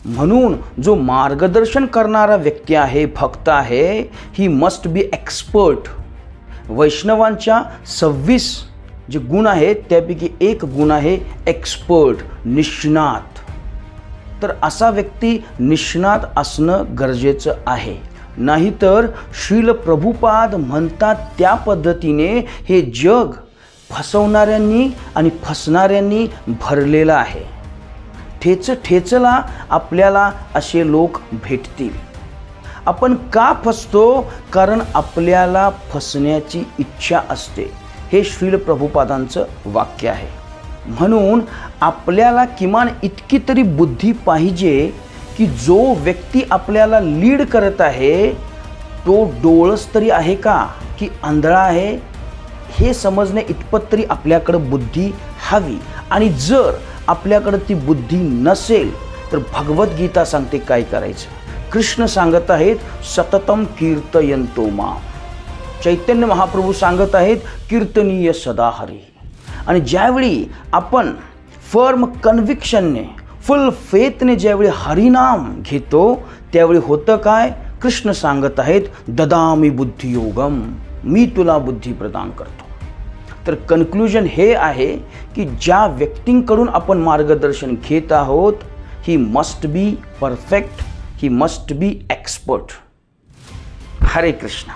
म्हणून जो मार्गदर्शन करणारा व्यक्ती आहे, भक्त आहे, ही मस्ट बी एक्सपर्ट. वैष्णवांच्या 26 जे गुण आहेत त्यापैकी एक गुण आहे एक्सपर्ट, निष्णात. तर असा व्यक्ती निष्णात असणं गरजेचं आहे. नाहीतर श्रील प्रभुपाद म्हणतात त्या पद्धतीने हे जग फसवणाऱ्यांनी आणि फसणाऱ्यांनी भरलेलं आहे. ठेचला आपल्याला असे लोक भेटतील. आपण का फसतो? कारण आपल्याला फसण्याची इच्छा असते. हे श्रील प्रभुपादांचं वाक्य आहे. म्हणून आपल्याला किमान इतकी तरी बुद्धी पाहिजे की जो व्यक्ती आपल्याला लीड करत आहे तो डोळस तरी आहे का की आंधळा आहे हे समजणे इतपत तरी आपल्याकडे बुद्धी हवी. आणि जर आपल्याकडे ती बुद्धी नसेल तर भगवद्गीता सांगते काय करायचं. कृष्ण सांगत आहेत सततम कीर्तयंतो माम. चैतन्य महाप्रभू सांगत आहेत कीर्तनीय सदा हरी. आणि ज्यावेळी आपण फर्म कन्व्हिक्शनने, फुल फेथने ज्यावेळी हरिनाम घेतो त्यावेळी होतं काय? कृष्ण सांगत आहेत ददामी बुद्धियोगम, मी तुला बुद्धी प्रदान करतो. तर कन्क्लूजन हे आहे की ज्या व्यक्तींकडून आपण मार्गदर्शन घेत आहोत he must be perfect, he must be expert. हरे कृष्णा.